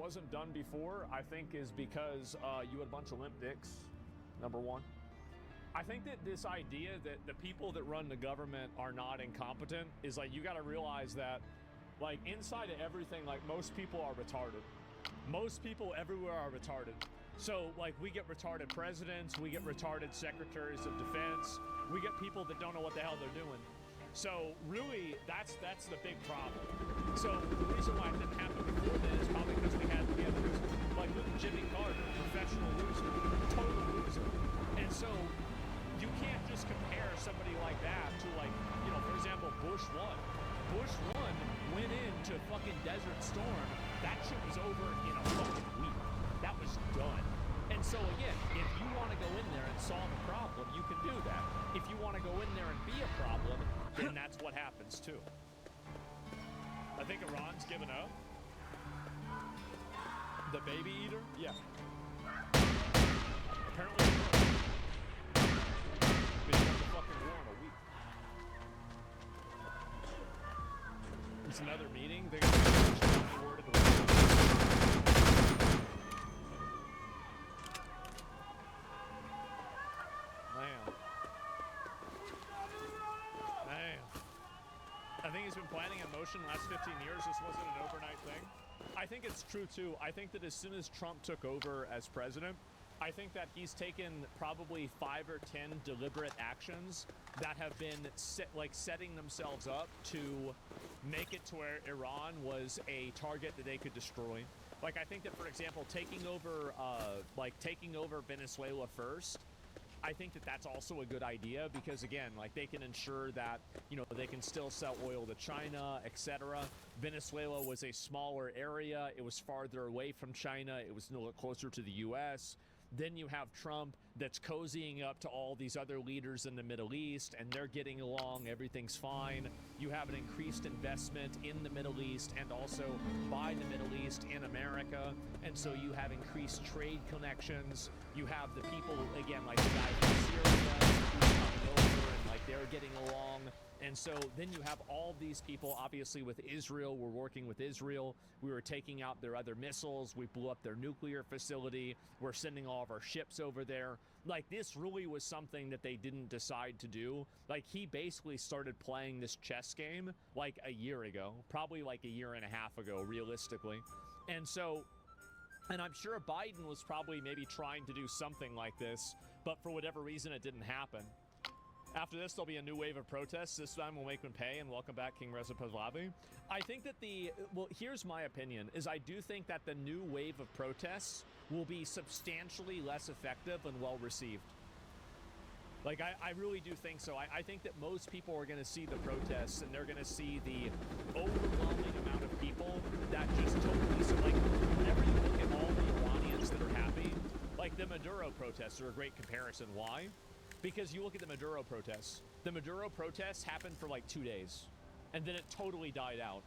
wasn't done before, I think, is because you had a bunch of limp dicks, number one. I think that this idea that the people that run the government are not incompetent is like, you got to realize that, like, inside of everything, like, most people are retarded. Most people everywhere are retarded. So, like, we get retarded presidents, we get retarded secretaries of defense, we get people that don't know what the hell they're doing. So, really, that's the big problem. So, the reason why it didn't happen before then is probably because we had losers. Like, look at Jimmy Carter, professional loser, total loser. And so, you can't just compare somebody like that to, like, you know, for example, Bush 1. Bush 1 went into fucking Desert Storm. That shit was over in a fucking week. That was done. And so again, if you want to go in there and solve a problem, you can do that. If you want to go in there and be a problem, then that's what happens too. I think Iran's given up. The baby eater? Yeah. Apparently been in the fucking war in a week. It's another meeting. They're gonna be word of the week. I think he's been planning in motion the last 15 years. This wasn't an overnight thing. I think it's true too. I think that as soon as Trump took over as president, I think that he's taken probably 5 or 10 deliberate actions that have been setting themselves up to make it to where Iran was a target that they could destroy. Like, I think that, for example, taking over Venezuela first, I think that that's also a good idea because, again, like, they can ensure that, you know, they can still sell oil to China, etc. Venezuela was a smaller area. It was farther away from China. It was a little closer to the U.S. Then you have Trump that's cozying up to all these other leaders in the Middle East, and they're getting along. Everything's fine. You have an increased investment in the Middle East and also by the Middle East in America. And so you have increased trade connections. You have the people, again, like the guy from Syria who's coming over, and like they're getting along. And so then you have all these people, obviously, with Israel. We're working with Israel. We were taking out their other missiles. We blew up their nuclear facility. We're sending all of our ships over there. Like, this really was something that they didn't decide to do. Like, he basically started playing this chess game like a year ago, probably like a year and a half ago, realistically. And so, and I'm sure Biden was probably maybe trying to do something like this, but for whatever reason, it didn't happen. After this, there'll be a new wave of protests. This time we'll make them pay, and welcome back, King Reza Pahlavi. I think that well, here's my opinion, is I do think that the new wave of protests will be substantially less effective and well-received. Like, I really do think so. I think that most people are going to see the protests, and they're going to see the overwhelming amount of people that just totally, so like, whenever you look at all the Iranians that are happy, like the Maduro protests are a great comparison. Why? Because you look at the Maduro protests. The Maduro protests happened for like 2 days, and then it totally died out.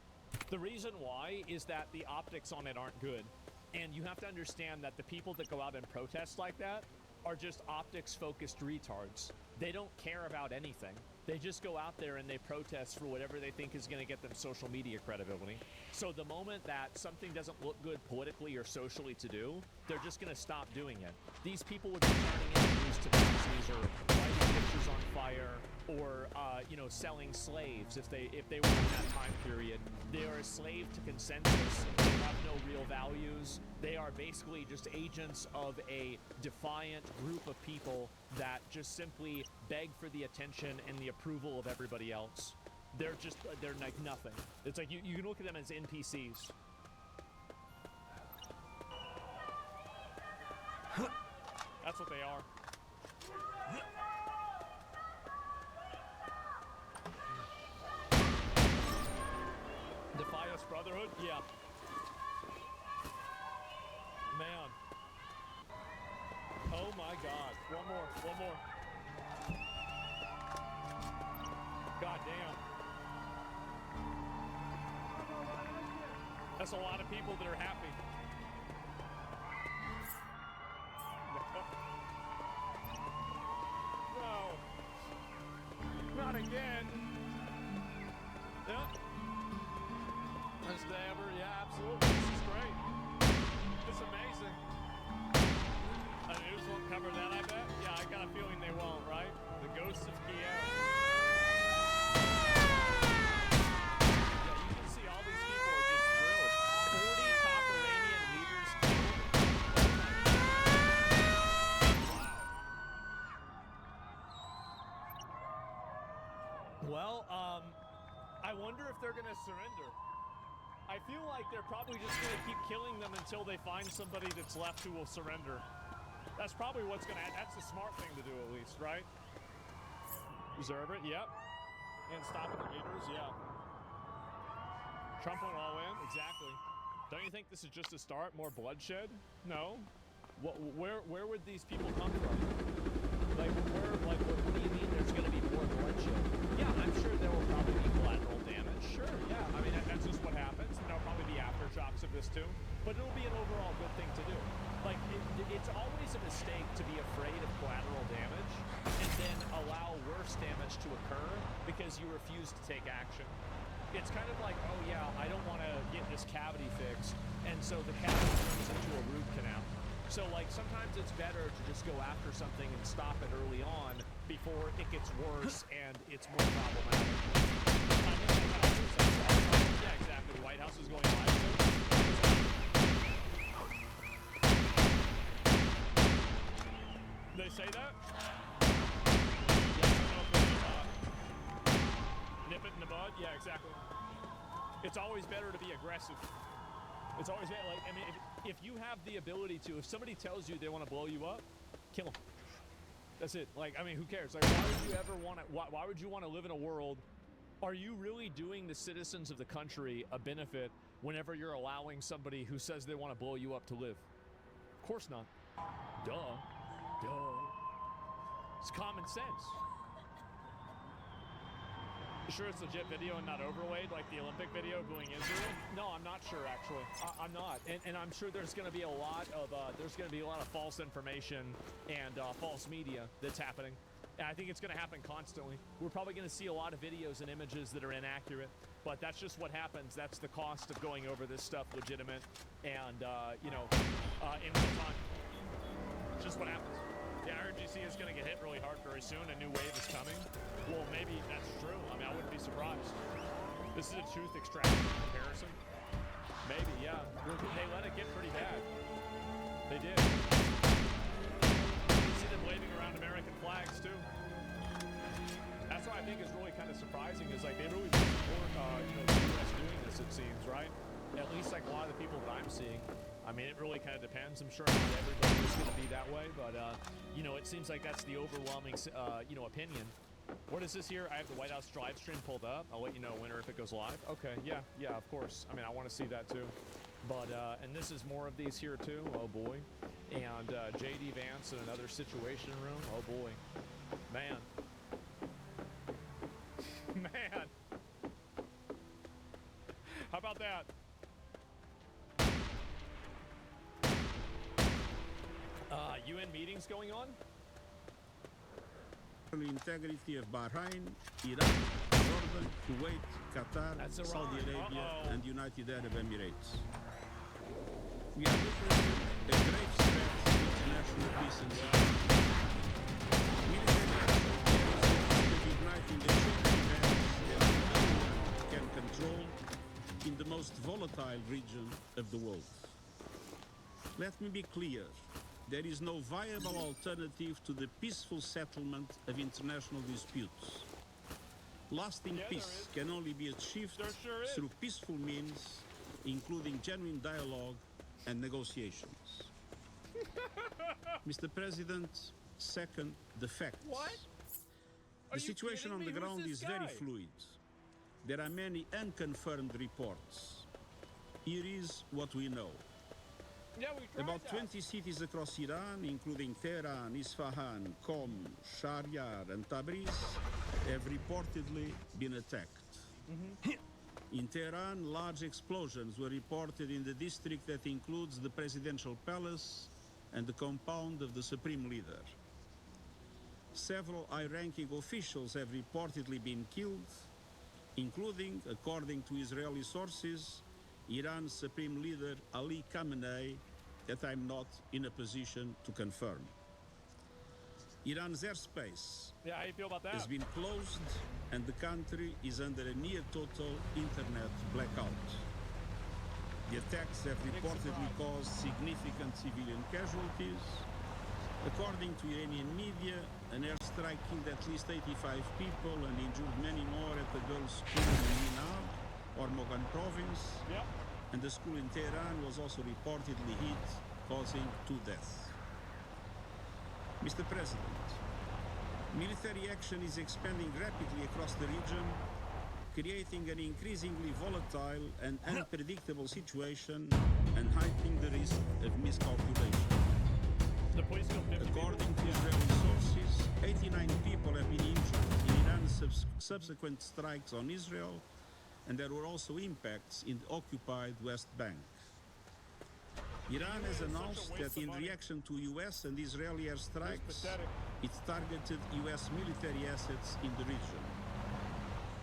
The reason why is that the optics on it aren't good. And you have to understand that the people that go out and protest like that are just optics-focused retards. They don't care about anything. They just go out there and they protest for whatever they think is going to get them social media credibility. So the moment that something doesn't look good politically or socially to do, they're just going to stop doing it. These people would be turning interviews to Nazis or lighting pictures on fire or, you know, selling slaves if they were in that time period. They are a slave to consensus. They have no real values. They are basically just agents of a defiant group of people that just simply beg for the attention and the approval of everybody else. They're like nothing. It's like you can look at them as NPCs. That's what they are. Defiance Brotherhood? Yeah. Man. Oh my God. One more. God damn. That's a lot of people that are happy. No. Not again. Yep. First day ever. Yeah, absolutely. This is great. wonder if they're gonna surrender. I feel like they're probably just gonna keep killing them until they find somebody that's left who will surrender. That's probably what's gonna happen. That's the smart thing to do, at least, right? Reserve it, yep. And stop the leaders, yeah. Trump went all in, exactly. Don't you think this is just a start? More bloodshed? No. Where would these people come from? Like, what do you mean there's going to be more bloodshed? Yeah, I'm sure there will probably be collateral damage. Sure, yeah. I mean, that's just what happens. And there'll probably be aftershocks of this too. But it'll be an overall good thing to do. Like, it's always a mistake to be afraid of collateral damage and then allow worse damage to occur because you refuse to take action. It's kind of like, oh yeah, I don't want to get this cavity fixed, and so the cavity turns into a root canal. So like sometimes it's better to just go after something and stop it early on before it gets worse and it's more problematic. Yeah, exactly. The White House is going live soon. They say that? Nip it in the bud? Yeah, exactly. It's always better to be aggressive. It's always better. Like, I mean, if you have the ability to, if somebody tells you they want to blow you up, kill them. That's it. Like, I mean, who cares? Like, why would you ever want to? Why would you want to live in a world? Are you really doing the citizens of the country a benefit whenever you're allowing somebody who says they want to blow you up to live? Of course not. Duh. It's common sense. Sure it's legit video and not overlaid like the Olympic video booing Israel? No, I'm not sure actually. I'm not, and I'm sure there's going to be a lot of false information and false media that's happening. And I think it's going to happen constantly. We're probably going to see a lot of videos and images that are inaccurate, but that's just what happens. That's the cost of going over this stuff legitimate and in real time. It's just what happens. Yeah, RGC is going to get hit really hard very soon. A new wave is coming. Well, maybe that's true. I mean, I wouldn't be surprised. This is a truth extraction comparison. Maybe, yeah. They let it get pretty bad. They did. You see them waving around American flags, too. That's what I think is really kind of surprising is, like, they really support, the U.S. doing this, it seems, right? At least, like, a lot of the people that I'm seeing. I mean, it really kind of depends. I'm sure not everybody is going to be that way, but, it seems like that's the overwhelming, opinion. What is this here? I have the White House live stream pulled up. I'll let you know when or if it goes live. Okay, yeah, of course. I mean, I want to see that too. But, and this is more of these here too. Oh boy. And JD Vance in another situation room. Oh boy. Man. Man. How about that? UN meetings going on? The integrity of Bahrain, Iraq, Jordan, Kuwait, Qatar, Saudi Arabia, and United Arab Emirates. We are witnessing a grave threat to international peace and security. Military actions are igniting the chain events that no one can control in the most volatile region of the world. Let me be clear. There is no viable alternative to the peaceful settlement of international disputes. Lasting peace can only be achieved through peaceful means, including genuine dialogue and negotiations. Mr. President, second, the facts. What? The situation on the ground is very fluid. There are many unconfirmed reports. Here is what we know. Yeah, About 20 cities across Iran, including Tehran, Isfahan, Qom, Shahryar, and Tabriz, have reportedly been attacked. In Tehran, large explosions were reported in the district that includes the presidential palace and the compound of the supreme leader. Several high-ranking officials have reportedly been killed, including, according to Israeli sources, Iran's supreme leader Ali Khamenei, that I'm not in a position to confirm. Iran's airspace how you feel about that? has been closed and the country is under a near-total internet blackout. The attacks have reportedly caused significant civilian casualties. According to Iranian media, an airstrike killed at least 85 people and injured many more at the girls' school in Minab. Hormozgan province, and the school in Tehran was also reportedly hit, causing 2 deaths. Mr. President, military action is expanding rapidly across the region, creating an increasingly volatile and unpredictable situation and heightening the risk of miscalculation. According to Israeli sources, 89 people have been injured in Iran's subsequent strikes on Israel, and there were also impacts in the occupied West Bank. Iran has announced that in reaction to US and Israeli airstrikes, it targeted US military assets in the region.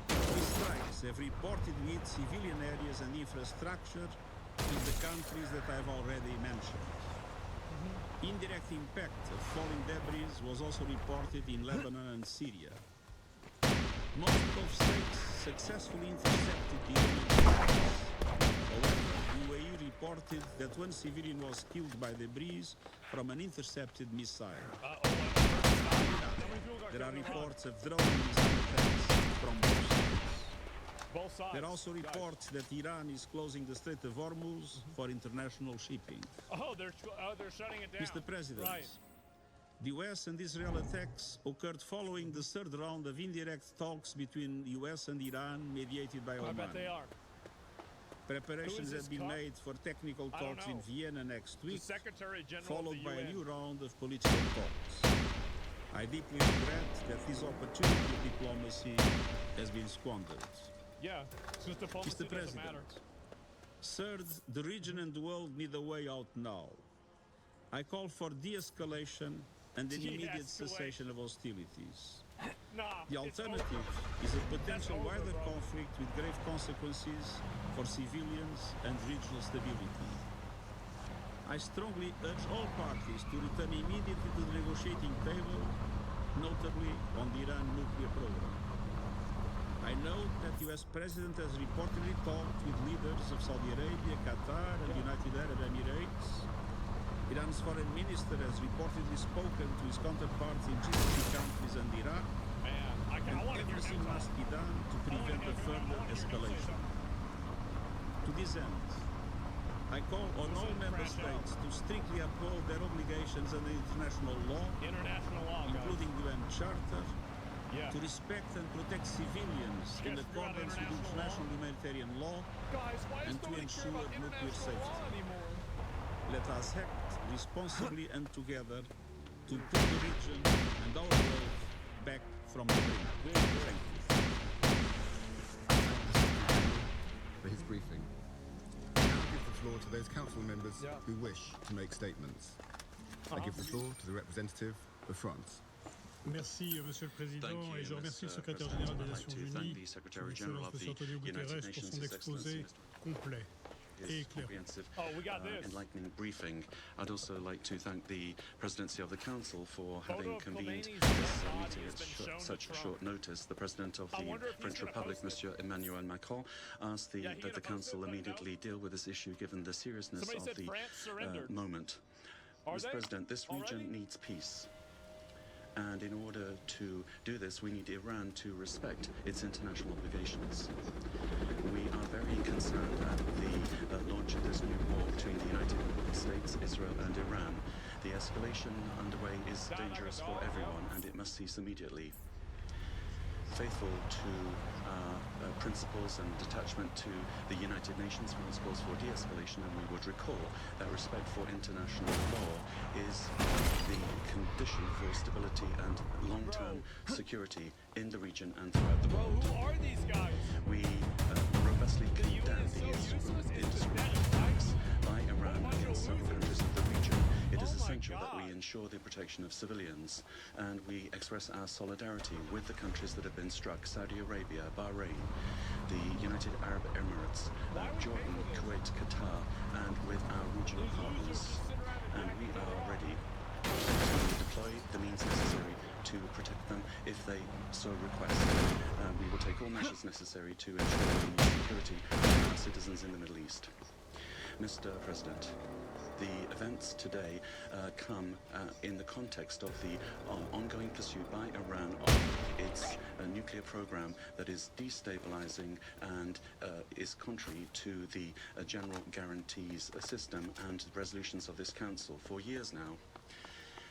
These strikes have reportedly hit civilian areas and infrastructure in the countries that I've already mentioned. Indirect impact of falling debris was also reported in Lebanon and Syria. Most Gulf states successfully intercepted the Iranian strikes. However, the UAE reported that 1 civilian was killed by debris from an intercepted missile. There are reports of drone missile attacks from both sides. There are also reports that Iran is closing the Strait of Hormuz for international shipping. They're shutting it down. Mr. President, the US and Israel attacks occurred following the 3rd round of indirect talks between the US and Iran mediated by Oman. I bet they are. Preparations have been made for technical talks in Vienna next week, followed by a new round of political talks. I deeply regret that this opportunity of diplomacy has been squandered. Mr. President, third, the region and the world need a way out now. I call for de-escalation and an immediate cessation of hostilities. The alternative is a potential wider conflict with grave consequences for civilians and regional stability. I strongly urge all parties to return immediately to the negotiating table, notably on the Iran nuclear program. I note that the US President has reportedly talked with leaders of Saudi Arabia, Qatar, and the United Arab Emirates. Iran's foreign minister has reportedly spoken to his counterparts in GCC countries and Iraq, and everything must be done to prevent a further escalation. To this end, I call on all member states to strictly uphold their obligations under international law, including the UN Charter, to respect and protect civilians in accordance with international humanitarian law, and to ensure nuclear safety. Let us act responsibly and together to pull the region and our world back from the brink. Thank you. For his briefing. I now give the floor to those council members who wish to make statements. I give the floor to the representative of France. Merci, Monsieur le Président, et je remercie le Secrétaire général des Nations Unies, Monsieur Antonio Guterres, pour son exposé complet et éclairé. Enlightening briefing. I'd also like to thank the Presidency of the Council for having convened this meeting at such short notice. The President of the French Republic, Monsieur Emmanuel Macron, asked that the Council immediately deal with this issue given the seriousness of the moment. Mr. President, this region needs peace. And in order to do this, we need Iran to respect its international obligations. We are very concerned at the launch of this new war between the United States, Israel, and Iran. The escalation underway is dangerous for everyone, and it must cease immediately. Faithful to principles and attachment to the United Nations principles for de-escalation, and we would recall that respect for international law is the condition for stability and long-term security in the region and throughout the world. Who are these guys? We robustly condemn these indiscriminate attacks by Iran against several countries of the region. It is essential that we ensure the protection of civilians, and we express our solidarity with the countries that have been struck: Saudi Arabia, Bahrain, the United Arab Emirates, Jordan, Kuwait, Qatar, and with our regional partners. And we are ready to deploy the means necessary to protect them if they so request. We will take all measures necessary to ensure the security of our citizens in the Middle East. Mr. President, The events today come in the context of the ongoing pursuit by Iran of its nuclear program that is destabilizing and is contrary to the general guarantees system and resolutions of this council for years now.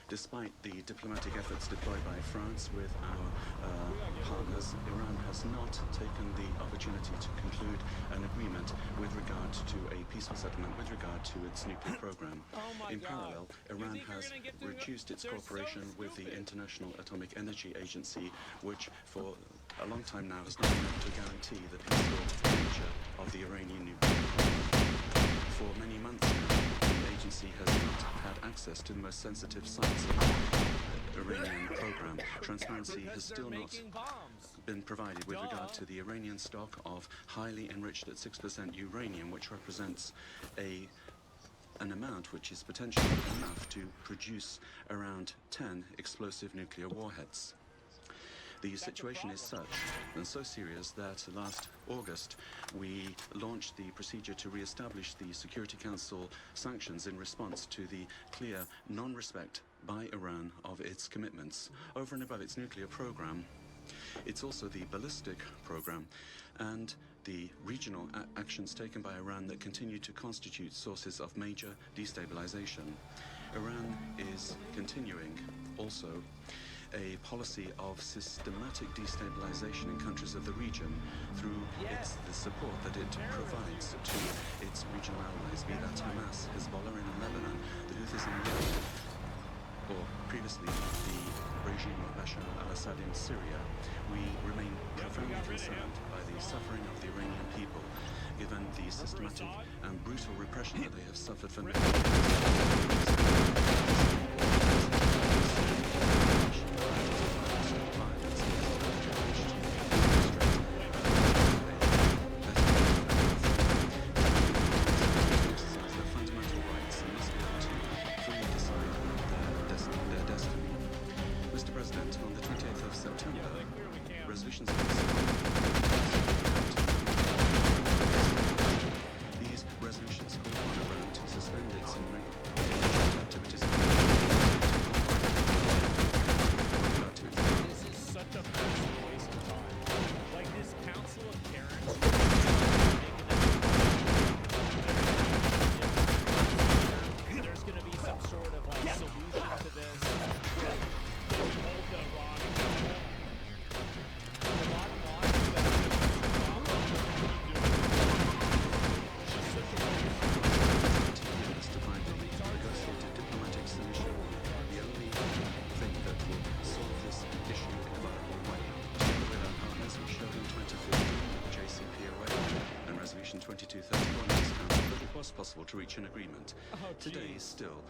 Despite the diplomatic efforts deployed by France with our partners, Iran has not taken the opportunity to conclude an agreement with regard to a peaceful settlement with regard to its nuclear program. In parallel, Iran has reduced its cooperation with the International Atomic Energy Agency, which for a long time now has not been able to guarantee the peaceful future of the Iranian nuclear program. For many months now, the agency has not had access to the most sensitive sites of the Iranian program. Transparency has still not been provided with regard to the Iranian stock of highly enriched at 6% uranium, which represents an amount which is potentially enough to produce around 10 explosive nuclear warheads. The situation is such and so serious that last August we launched the procedure to re-establish the Security Council sanctions in response to the clear non-respect by Iran of its commitments. Over and above its nuclear program, it's also the ballistic program and the regional actions taken by Iran that continue to constitute sources of major destabilization. Iran is continuing also a policy of systematic destabilization in countries of the region through the support that it provides to its regional allies, be that Hamas, Hezbollah in Lebanon, the Houthis in Yemen, or previously the regime of Bashar al-Assad in Syria. We remain profoundly concerned by the suffering of the Iranian people, given the systematic and brutal repression that they have suffered for many years. To reach an agreement. Today, still,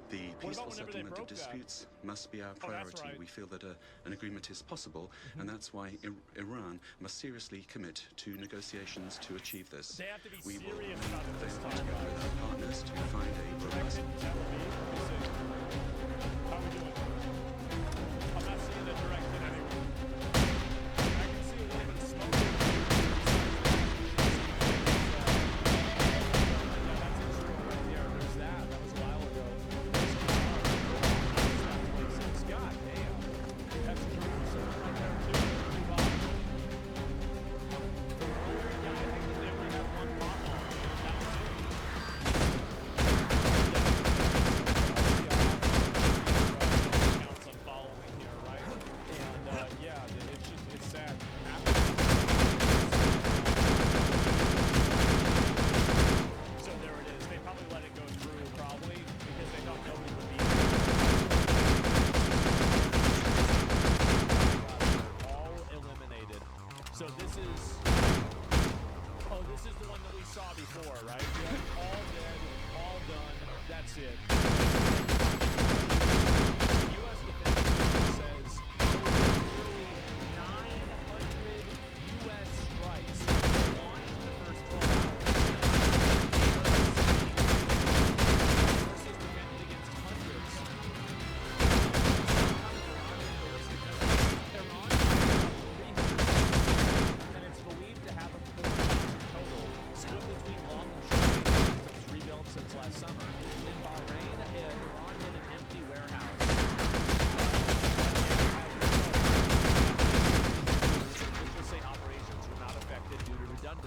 the peaceful settlement of disputes must be our priority. We feel that an agreement is possible, and that's why Iran must seriously commit to negotiations to achieve this. We will remain available together with our partners to find a robust... How are we doing? I'm not seeing the direction anyway. I can see a little bit of smoke. Since last summer in Bahrain.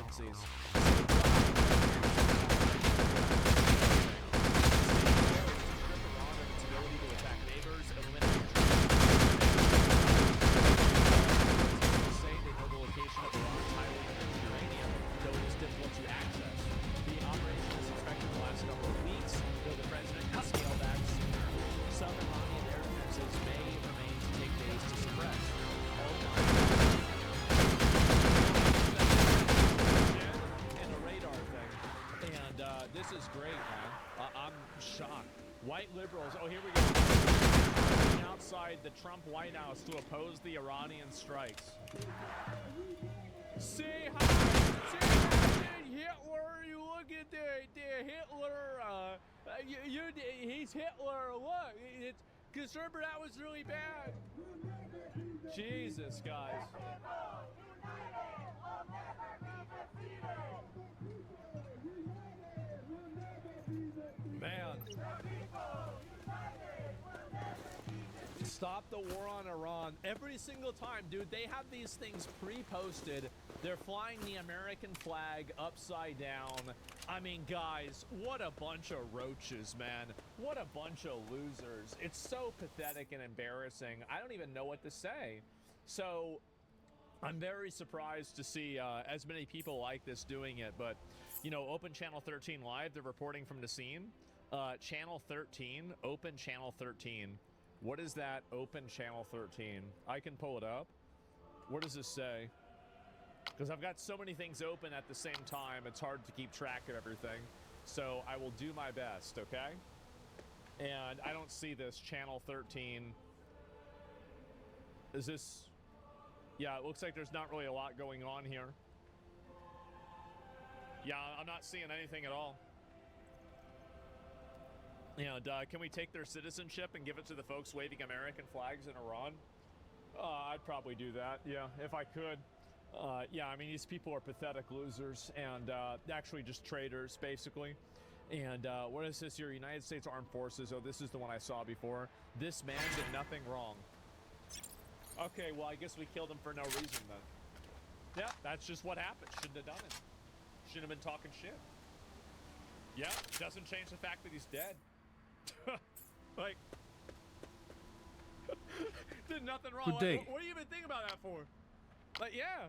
agencies. This is great, man. I'm shocked. White liberals. Oh, here we go. Outside the Trump White House to oppose the Iranian strikes. Say hi. Say Hitler. You look at the Hitler. He's Hitler. Look, it's conservative. That was really bad. Jesus, guys. Man. Stop the war on Iran. Every single time, dude, they have these things pre-posted. They're flying the American flag upside down. I mean, guys, what a bunch of roaches, man. What a bunch of losers. It's so pathetic and embarrassing. I don't even know what to say. So I'm very surprised to see as many people like this doing it. But, you know, Open Channel 13 Live, they're reporting from the scene. Channel 13, Open Channel 13. What is that, Open Channel 13? I can pull it up. What does this say? Because I've got so many things open at the same time, it's hard to keep track of everything. So I will do my best, okay? And I don't see this, Channel 13. Is this... Yeah, it looks like there's not really a lot going on here. Yeah, I'm not seeing anything at all. And can we take their citizenship and give it to the folks waving American flags in Iran? I'd probably do that, yeah, if I could. Yeah, I mean, these people are pathetic losers and actually just traitors, basically. And what is this here? United States Armed Forces. Oh, this is the one I saw before. This man did nothing wrong. Okay, well, I guess we killed him for no reason then. Yeah, that's just what happened. Shouldn't have done it. Shouldn't have been talking shit. Yeah, doesn't change the fact that he's dead. Like, did nothing wrong. Like, what do you even think about that for? Like, yeah,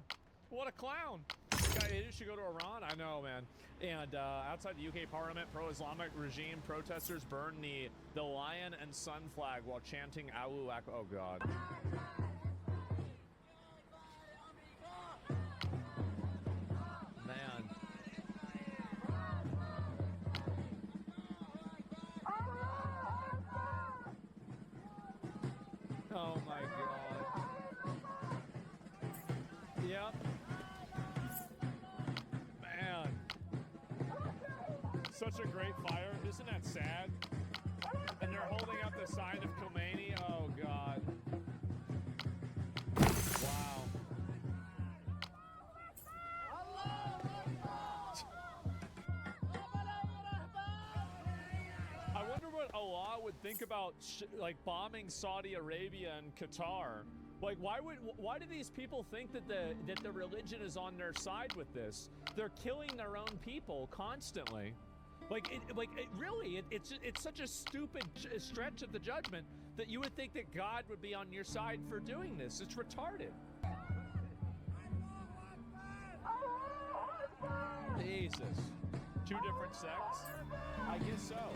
what a clown. Guy should go to Iran. I know, man. And outside the UK Parliament, pro-Islamic regime protesters burned the lion and sun flag while chanting Allahu Akbar. Oh God. Man. Oh my God. Yep. Man. Such a great fire. Isn't that sad? And they're holding up the sign of Khomeini. Oh God. Wow. I wonder what Allah would think about like bombing Saudi Arabia and Qatar. Like, why do these people think that the religion is on their side with this? They're killing their own people constantly. It's such a stupid stretch of the judgment that you would think that God would be on your side for doing this. It's retarded. Jesus. Two different sects? I guess so.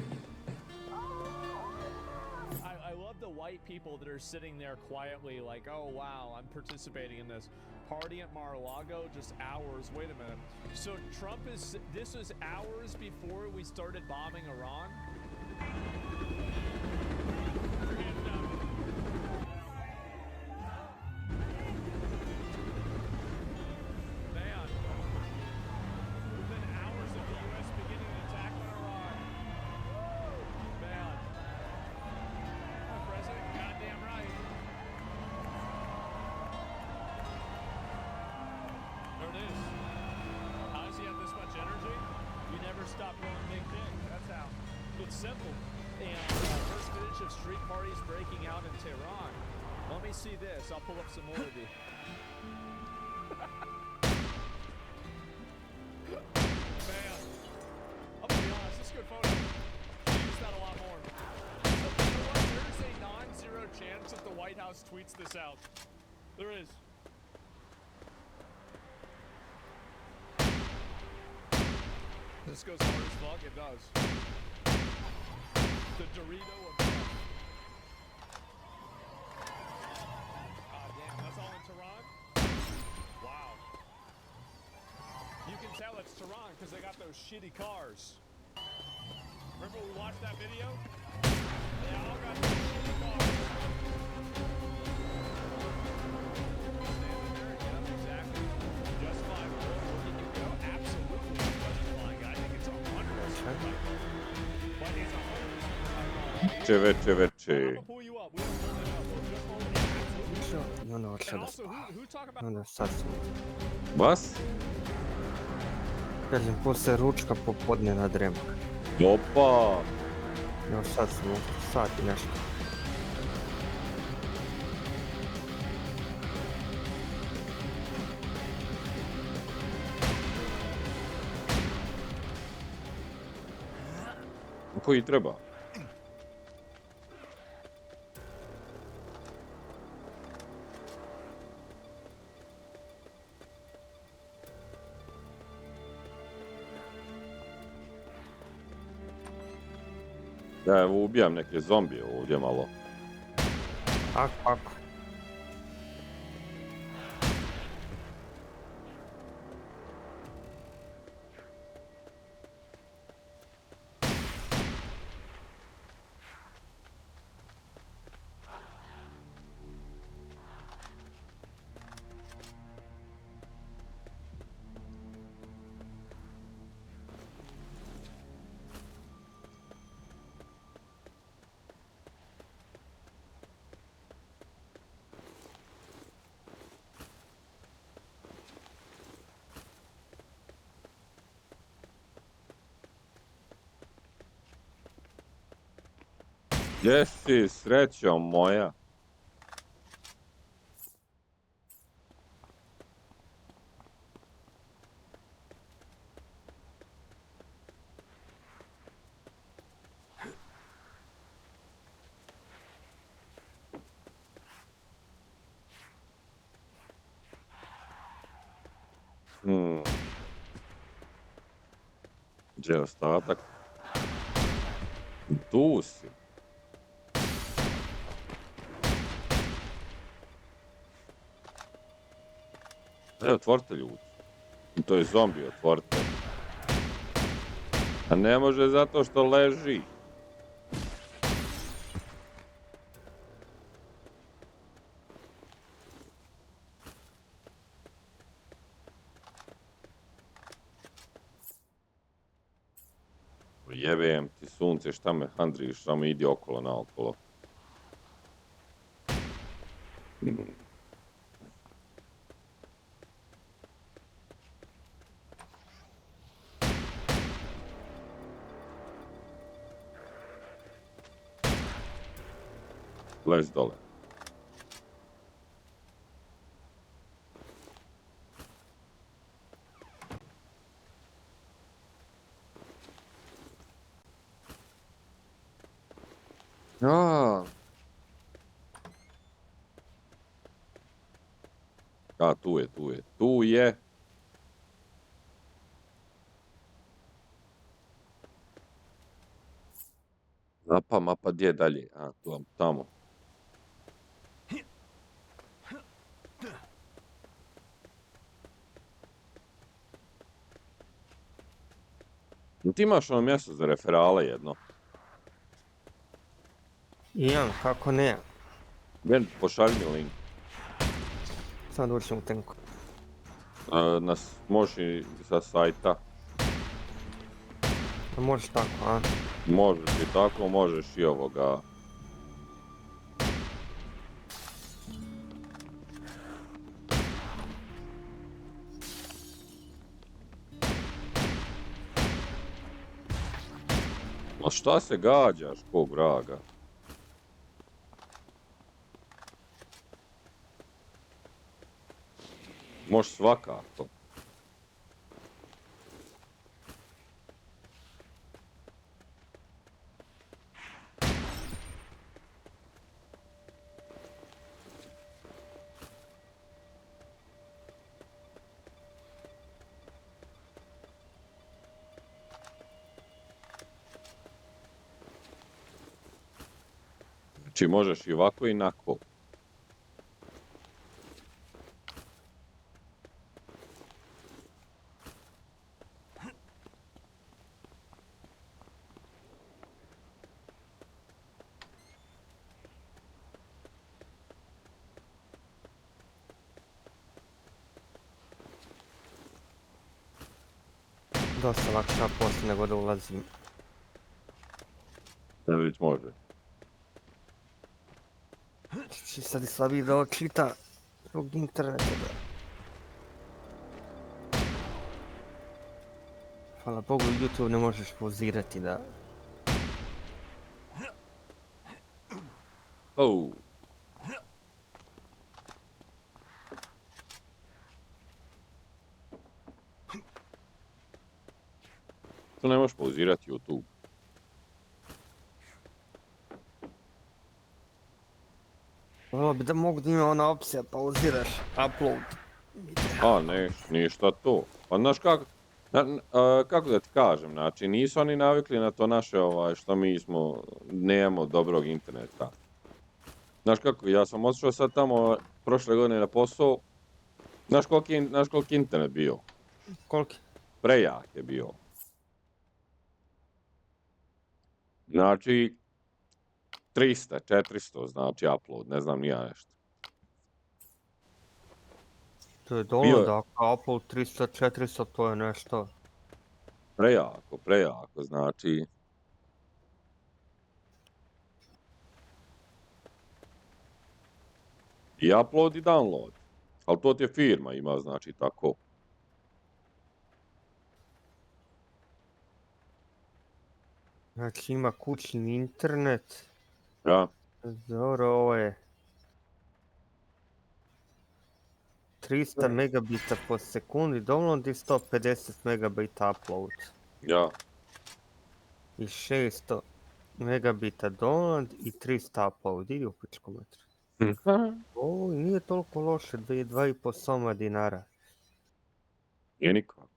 I love the white people that are sitting there quietly like, oh wow, I'm participating in this. Party at Mar-a-Lago, just hours. Wait a minute. So this was hours before we started bombing Iran? Man. Within hours of the U.S. beginning an attack on Iran. Man. President, goddamn right. There it is. How does he have this much energy? You never stop going big things. That's how. It's simple. And first footage of street parties breaking out in Tehran. Let me see this. I'll pull up some more of the... House tweets this out. There is. This goes hard as fuck. It does. The Dorito of death. Ah, damn. That's all in Tehran? Wow. You can tell it's Tehran because they got those shitty cars. Remember we watched that video? They all got those shitty cars. Standing there, yeah, exactly. Just fine. Where did you go? Absolutely. Justifying it. I think it's 100%. But it's 100%. Veče. I'll pull you up. We don't pull it up. We'll just hold it. Absolutely. I onda And hoće da also, spava. who talk about Onda sad sam, Vas? kažem, poslije ručka popodne na drema. Opa! Evo sad sam u sat i nešto. Koji treba? Da, evo ubijam neke zombije ovdje malo. Ako. Gdje si, srećo moja? Gdje je ostatak? Tu si. Otvorite ljudi. To je zombi, otvorite. A ne može zato što leži. Jebem ti sunce, šta me handriš, samo idi okolo naokolo. Lez dole. Tu je. Tu je. Mapa, gdje je dalje? Tamo. Ti imaš ono mjesto za referale jedno. Imam, kako ne. Ben, pošalji mi link. Sad uđem u tenku. Možeš i sa sajta. A možeš tako, a? Možeš i tako, možeš i ovoga. A šta se gađaš, ko vraga? Možeš svakako. Znači možeš i ovako i inako. Dosta lakša poslije nego da ulazim. Ne već može. Sad je slabiji da čita zbog interneta. Hvala Bogu, YouTube ne možeš pauzirati da... Oh. To ne možeš pauzirati YouTube. Volio bi da mogu da ima ona opcija pauziraš upload. A, ne, ništa to. Pa znaš kako, kako da ti kažem, znači nisu oni navikli na to naše što mi nemamo dobrog interneta. Znaš kako, ja sam otišao sad tamo prošle godine na posao, znaš koliki internet bio? Koliki? Prejak je bio. Znači, 300, 400, znači upload, ne znam ni ja nešto. To je dovoljno da ako upload 300, 400, to je nešto. Prejako, znači... I upload i download. Ali to ti je firma ima, znači tako. Znači ima kućni internet. Ja. Dobro, ovo je 300 megabita po sekundi download i 150 megabita upload. Ja. I 600 megabita download i 300 upload. Idi u pičku metru. Ovo nije toliko loše, 2,5 soma dinara. Nije nikako.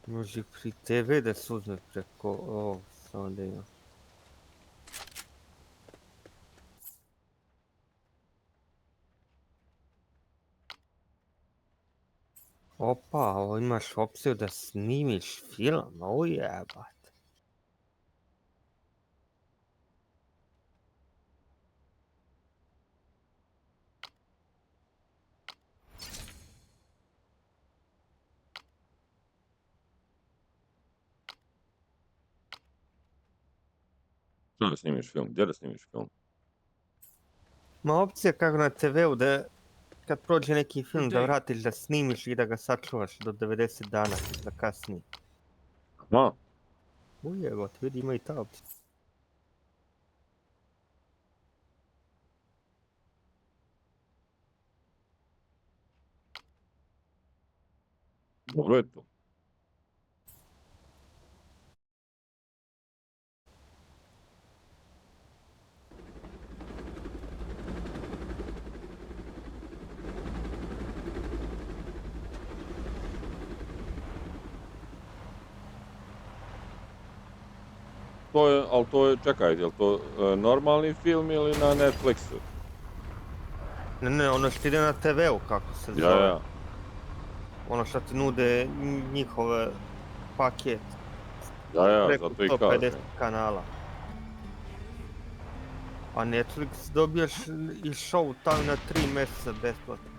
Može pri TV da se uzme preko ovog, samo da ima. Opa, ovo imaš opciju da snimiš film, o jebat. Što da snimiš film? Gdje da snimiš film? Ma opcija kako na TV-u da kad prođe neki film da vratiš da snimiš i da ga sačuvaš do 90 dana da kasnije. Aha. Ujebat, vidi ima i ta opcija. Dobro je to. Ali to je, čekajte, je li to normalni film ili na Netflixu? Ne, ono što ide na TV-u kako se zove. Ja. Ono što ti nude njihove paket. Ja, zato i kažem. 150 kanala. A Netflix dobijaš i show tamo na 3 mjeseca besplatno.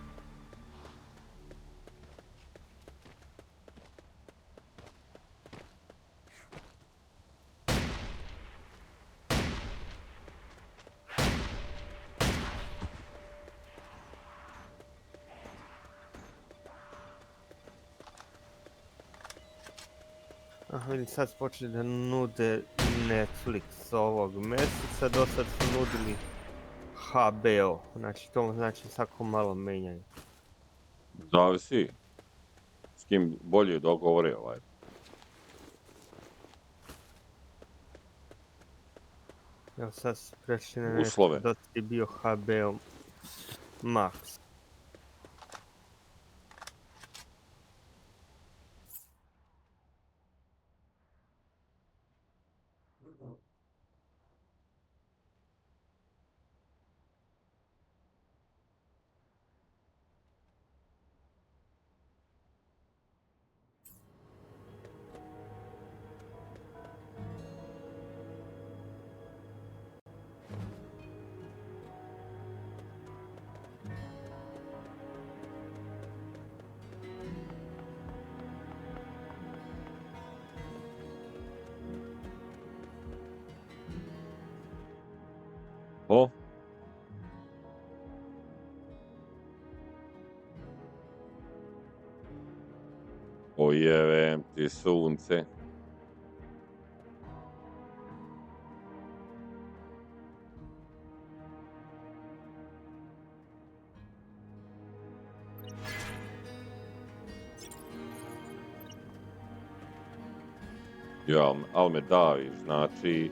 Vidim, sad počeli da nude Netflix ovog mjeseca, do sad su nudili HBO, znači to znači svako malo menjaju. Zavisi. S kim bolje dogovore Evo sad su prešli na nešto, uslove. da ti je bio HBO Max. O, ojevem ti sunce. Ja, al me daviš, znači...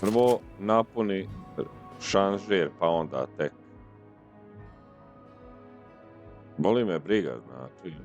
Prvo napuni šanžer, pa onda tek. Boli me briga, znači.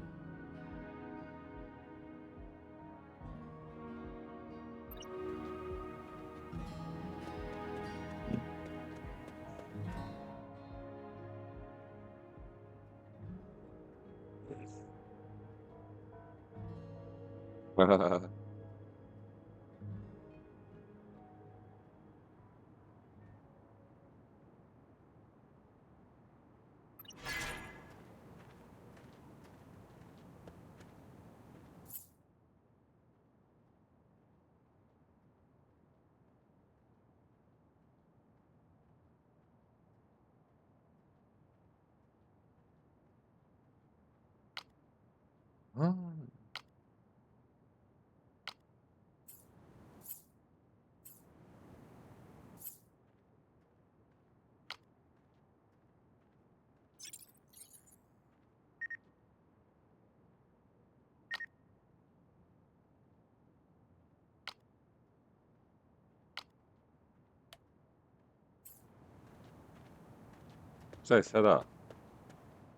Šta je sada?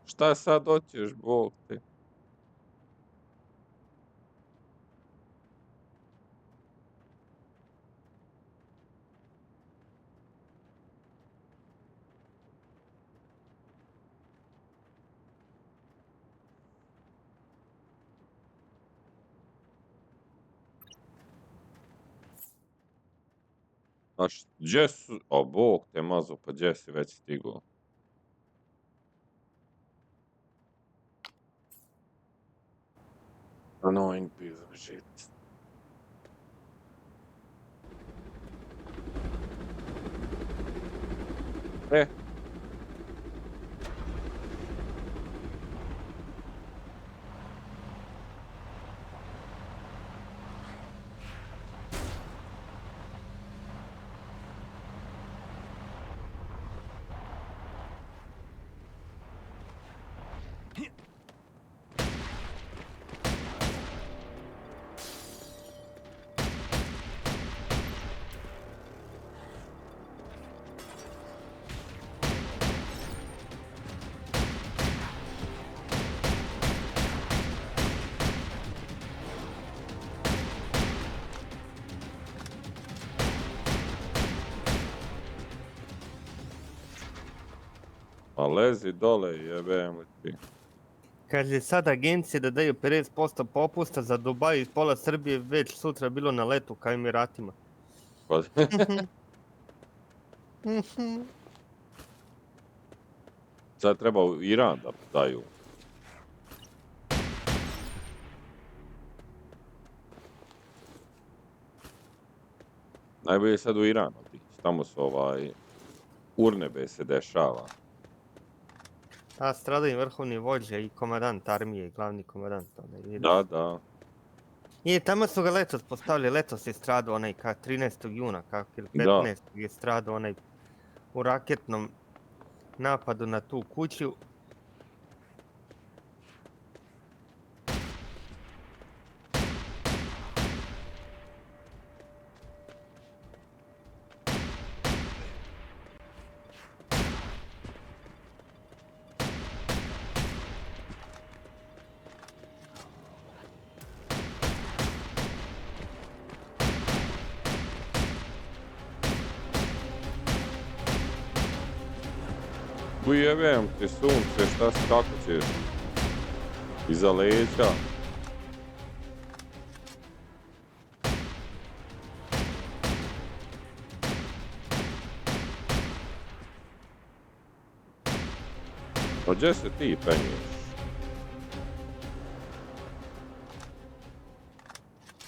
Šta sad hoćeš, Bog te? Znači, gdje su... O, Bog te mazo, pa gdje si već stigao? Annoying piece of shit. E. A lezi dole, jebem li ti. Kaže sad agencije da daju 50% popusta za Dubaj iz pola Srbije već sutra bilo na letu ka Emiratima. Pa... Sad treba u Iran da daju. Najbolje sad u Iran otići. Tamo su urnebe se dešava. A stradao im vrhovni vođa i komandant armije, glavni komandant. Da, da. I tamo su ga letos postavili, letos je stradao onaj 13. juna, ili Da. 15. je stradao onaj u raketnom napadu na tu kuću. Ujebem ti sunce, šta si, kako ćeš? Iza leđa. Pa gdje se ti penješ?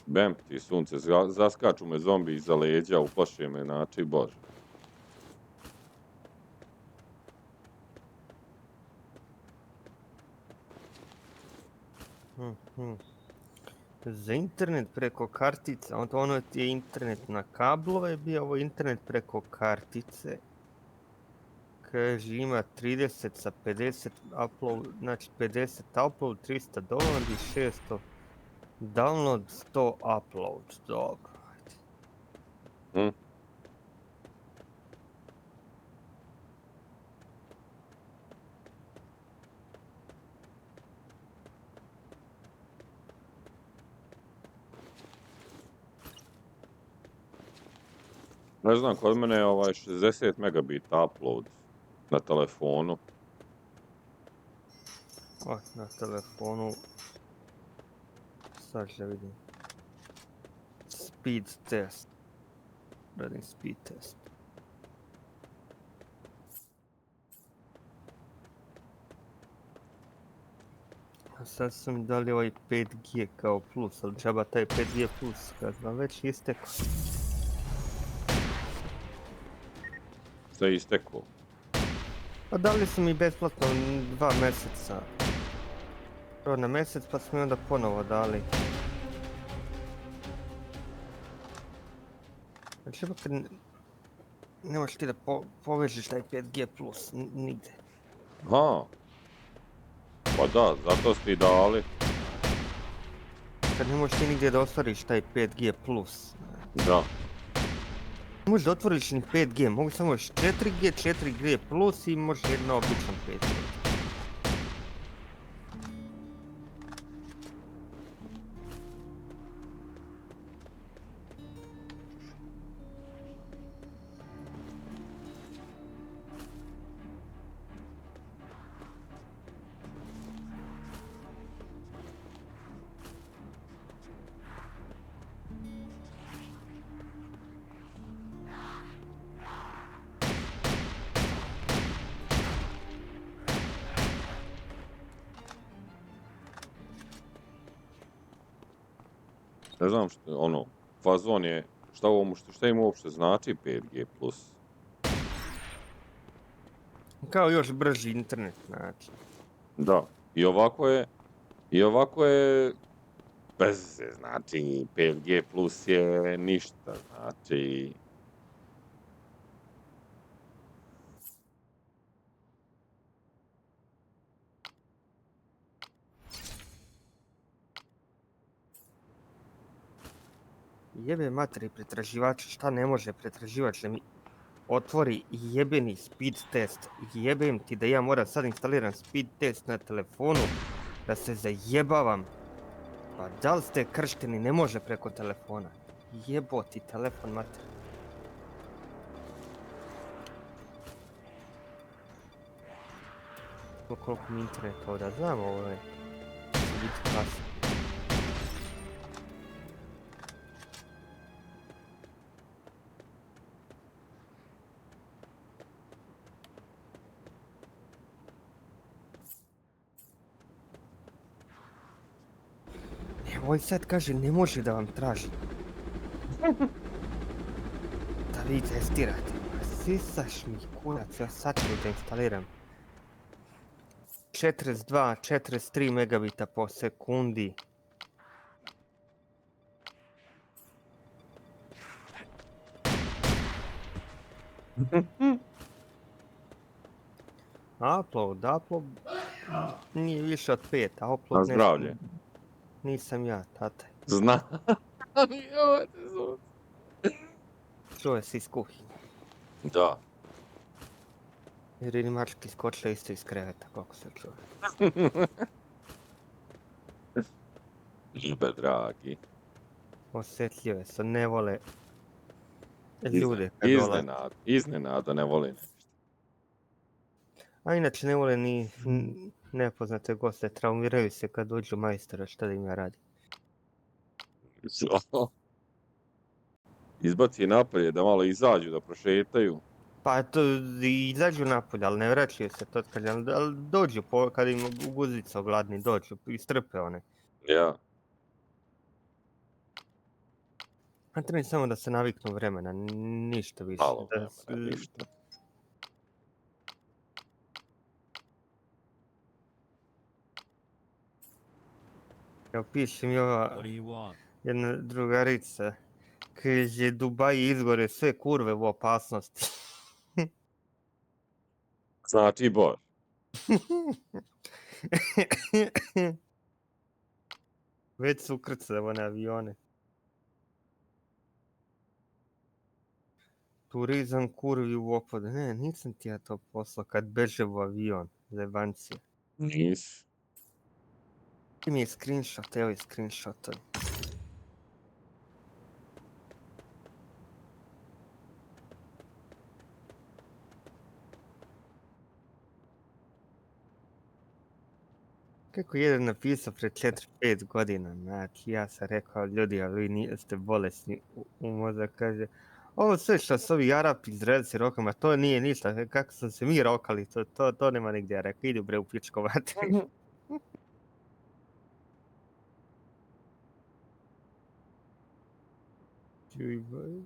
Bem ti sunce, zaskaču me zombi iza leđa, uplaše me, znači bože. Za internet preko kartice, ono ti je internet na kablove bio, ovo internet preko kartice. Kaže ima 30 sa 50 upload, znači 50 upload, $300 i 600 download, 100 upload, dobro. Ne znam, kod mene je 60 megabita upload na telefonu. Na telefonu, sad ću da vidim. Speed test. Radim speed test. A sad su mi dali ovaj 5G kao plus, ali džaba taj 5G plus, kad vam već istekao. Šta je istekao? Pa dali su mi besplatno 2 mjeseca. Prvo na mjesec, pa su mi onda ponovo dali. Znači, kad ne možeš ti da povežiš taj 5G plus, nigde. Aha. Pa da, zato si ti dali. Kad ne možeš ti nigdje da ostvariš taj 5G plus. Da. Ne možeš da otvoriš ni 5G, mogu samo još 4G, 4G plus i možeš jedno običan 5G. Ne znam što, fazon je, šta im uopšte znači 5G plus? Kao još brži internet, znači. Da, i ovako je bez, znači 5G plus je ništa, znači. Jebe materi pretraživača, šta ne može pretraživač da mi otvori jebeni speed test. Jebem ti da ja moram sad instaliram speed test na telefonu, da se zajebavam. Pa da li ste kršteni, ne može preko telefona. Jebo ti telefon materi. Koliko mi internet ovdje, znam ovo je. Biti kasno. Ovaj sad kaže ne može da vam traži. Da vi testirate. Sisaš mi kurac, ja sad ću da instaliram. 42-43 megabita po sekundi. Upload nije više od 5, a Na upload zdravlje. nisam ja, tata. Zna. Čuje se iz kuhinje. Da. Jer je mački skočila isto iz kreveta, kako se čuje. Ljube, dragi. Osjetljive su, ne vole ljude kad dolaze. Iznenada ne volim. A inače ne vole ni nepoznate goste, traumiraju se kad dođu majstora, šta da im ja radim. Izbaci napolje da malo izađu, da prošetaju. Pa to izađu napolje, ali ne vraćaju se to kad, ali dođu kad im guzica gladni, dođu, istrpe one. Ja. A treba samo da se naviknu vremena, ništa više. Malo vremena, ništa. Evo piše mi ova jedna drugarica, kaže Dubaji izgore sve kurve u opasnosti. Znači Bož. Već su ukrcale one avione. Turizam kurvi u opadu. Ne, nisam ti ja to poslao kad beže u avion. Zebancije. Nis. Ti mi je screenshot, evo je screenshot. Kako je jedan napisao pred 4-5 godina, znači ja sam rekao ljudi, ali vi niste bolesni u mozak, kaže ovo sve što su ovi Arapi Izraelci rokama, to nije ništa, kako sam se mi rokali, to nema nigdje, rekao, idu bre u pičko vatri. Čuj, boj.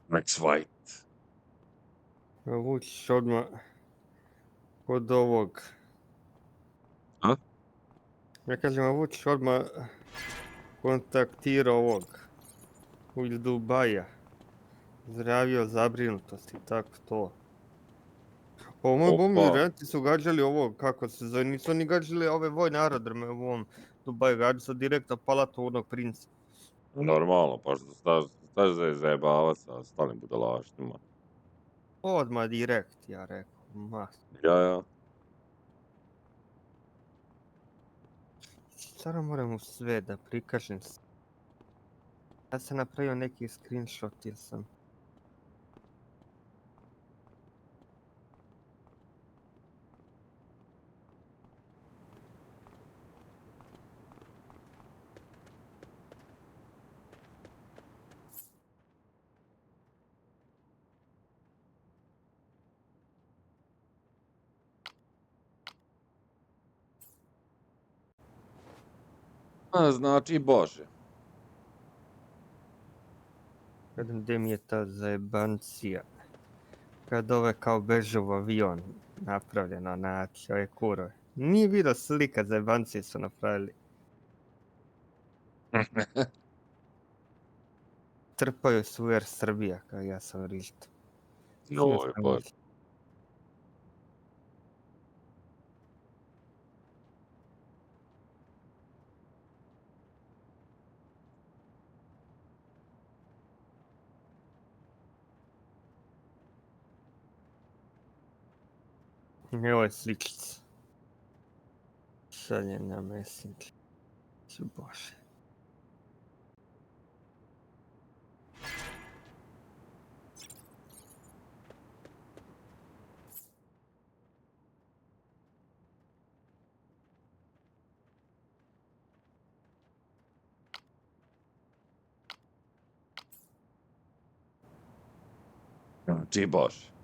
Max White. Vučić odmah kod ovog. A? Ja kažem, Vučić odmah kontaktirao ovog iz Dubaja. Zdravio zabrinutosti, tako to. Po mojom migranti su gađali ovo, kako se zove, nisu oni gađali ove vojne aerodrome u ovom Dubaju, gađali su direktno palatu onog princa. Normalno, pa što staš zajebavati sa stalim budalaštima. Odmah direkt, ja rekao, Ja. Sada moram sve da prikažem. Ja sam napravio neki screenshot jer sam. Znači Bože. Gdje mi je ta zajebancija? Kad ove kao beže u avion napravljeno, znači ove kurve. Nije vidio slika, zajebancije su napravili. trpaju se u Air Srbija, kao ja sam rižito. Joj, pa. Evo je sličica. Šaljem na Messenger. Bože. Ti Bože.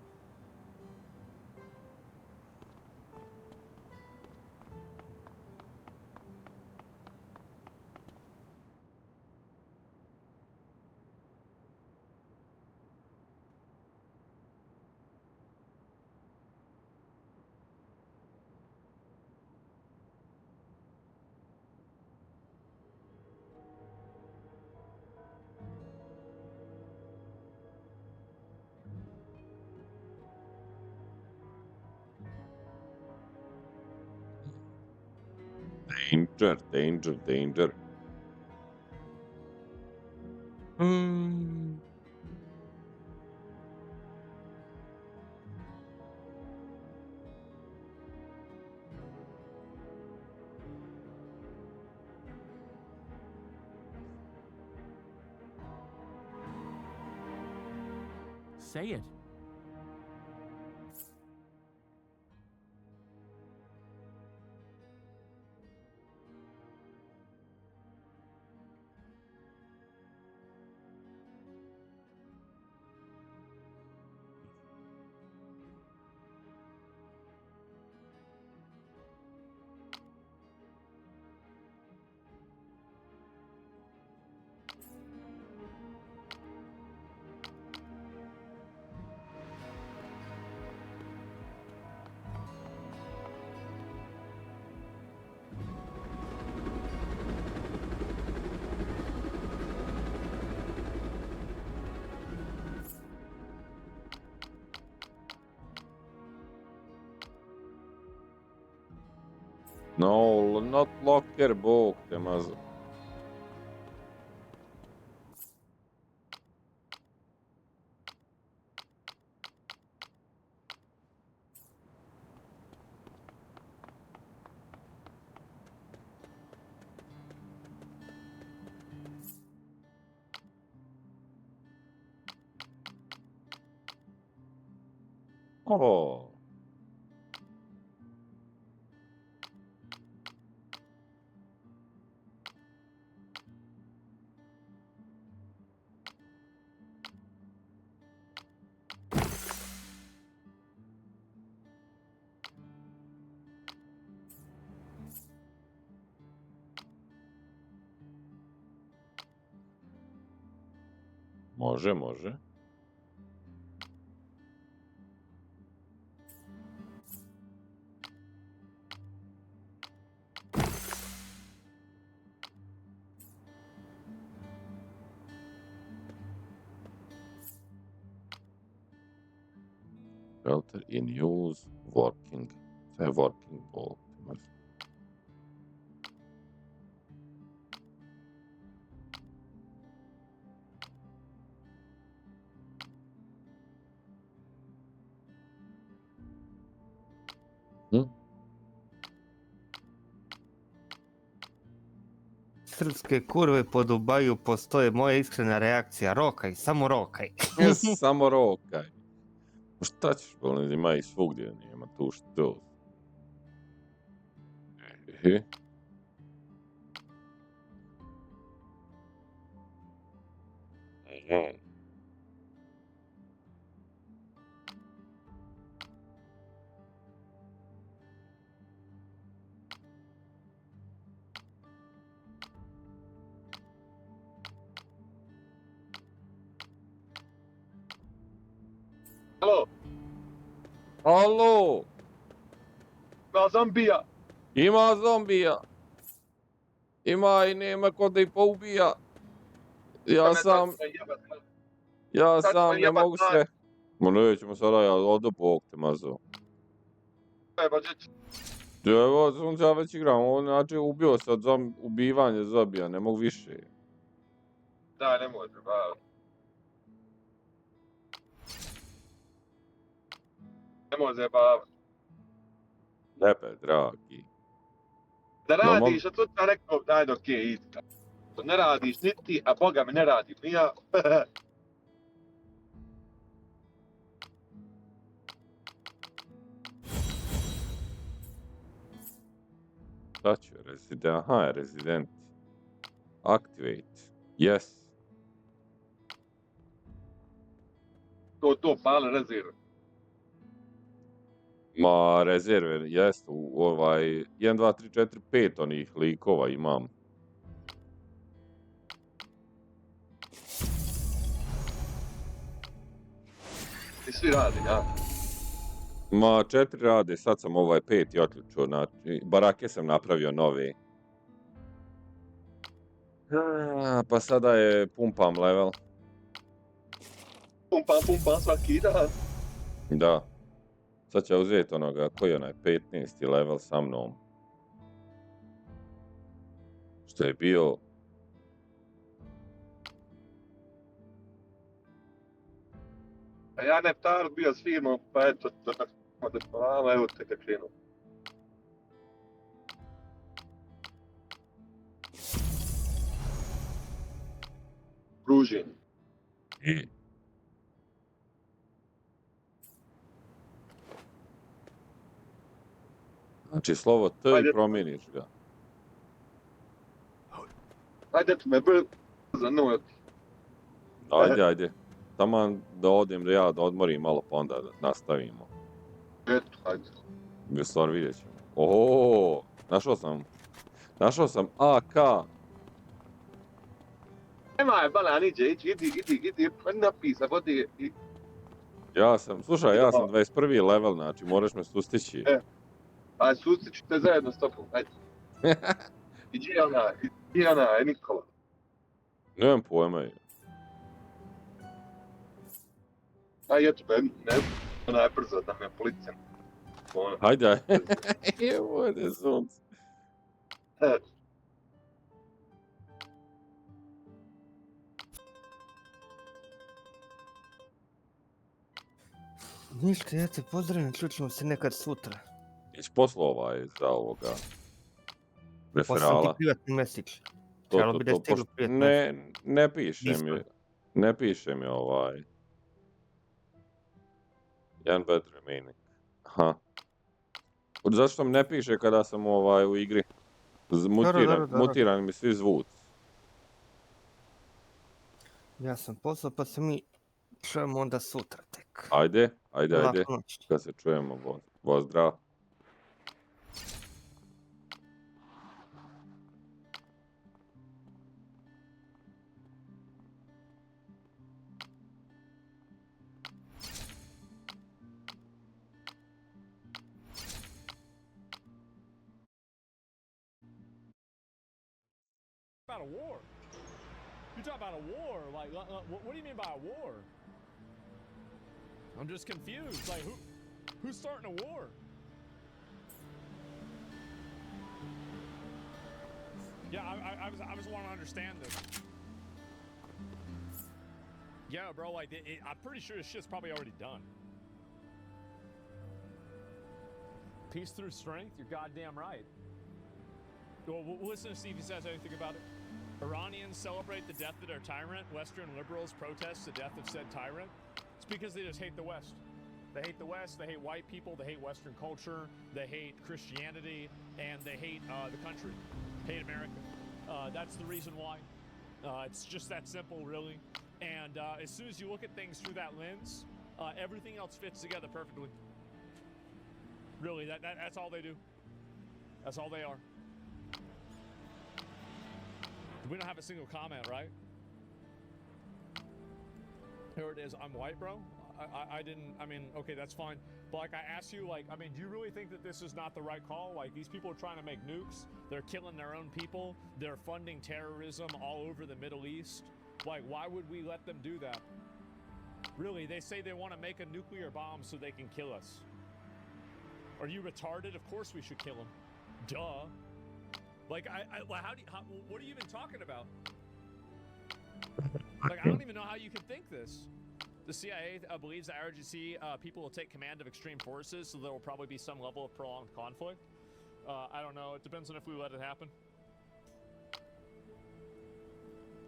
Danger, danger, danger. Say it. No, not locker, Bog te mazo. O, može, može. Shelter in use, working. Sve working, Bog te mazo. Srpske kurve po Dubaju postoje, moja iskrena reakcija, rokaj, samo rokaj. Samo rokaj. Šta ćeš, bolim, ima i svugdje, nema tu što. Alo, Alo, ima zombija. ima zombija. Ima i nema ko da ih poubija. Ja Ne sam, sad jebat, ja sad sam ne mogu narod, sve. Ma nećemo sada, ja ovdje Bog te mazo. treba djeći. Evo, sunca već igram, ovo znači ubio sad ubivanje zobija, ne mogu više. Da, ne može, ba. Ne može, ba. Lepe, dragi. Da No, mom, radiš, a tu sam rekao, ajde, okej, idi. Ne radiš niti, a Boga mi ne radim, ni ja. šta ću, aha, resident. Activate, yes. To, pale rezerve. Ma, rezerve, jest, ovaj, 1, 2, 3, 4, 5 onih likova imam. I svi radi, ja. Ma, 4 rade, sad sam ovaj 5 otključio, znači, barake sam napravio nove. Pa sada je pumpam level. Pumpam svaki dan. Da. Sad će uzeti onoga, koji je onaj 15. level sa mnom. Što je bio... A ja Neptar bio s firmom, pa eto, evo te kad krenu. Pruženje. Znači, slovo T i Ajde. promijeniš ga. Ajde, tu me brzo, no, Ajde. Taman da odem da ja da odmorim malo, pa onda nastavimo. eto, ajde. U stvari vidjet ćemo. Ooo, našao sam AK. Nemaj, balan, idi, napisa, vodi, Slušaj, ja sam 21. level, znači moraš me sustići. aj, sustiću te zajedno s tobom, ajde. Iđi ona, Nikola. Nemam pojma. Aj, eto, ne, ona je brzo, da me policija. Hajde. Evo je sunce. Ništa, ja te pozdravim, čućemo se nekad sutra. Jesi poslao ovaj za ovoga Poslao referala? ti privatni message. Trebalo bi da je stiglo privatni message. Ne piše mi ovaj. Jedan bed remaining. Aha. Zašto mi ne piše kada sam u igri? Mutirani mi svi zvuci. Ja sam poslao, pa se mi čujemo onda sutra tek. Ajde. Laku noć. Kad se čujemo, pozdrav. About a war. You talk about a war, like what do you mean by a war? I'm just confused. Like who's starting a war? Yeah, I just want to understand this. Yeah, bro. Like I'm pretty sure this shit's probably already done. Peace through strength. You're goddamn right. Well, we'll listen to see if he says anything about it. Iranians celebrate the death of their tyrant. Western liberals protest the death of said tyrant. It's because they just hate the West. They hate the West, they hate white people, they hate Western culture, they hate Christianity, and they hate the country. Hate America. That's the reason why. It's just that simple, really. And as soon as you look at things through that lens, everything else fits together perfectly. Really, that's all they do. That's all they are. We don't have a single comment, right? Here it is. I'm white, bro. I didn't, I mean, okay, that's fine. But like I asked you, like, I mean, do you really think that this is not the right call? Like, these people are trying to make nukes. They're killing their own people. They're funding terrorism all over the Middle East. Like, why would we let them do that? Really, they say they want to make a nuclear bomb so they can kill us. Are you retarded? Of course we should kill them. Duh. Like, what are you even talking about? Like, I don't even know how you can think this. The CIA believes that IRGC people will take command of extreme forces, so there will probably be some level of prolonged conflict. I don't know. It depends on if we let it happen.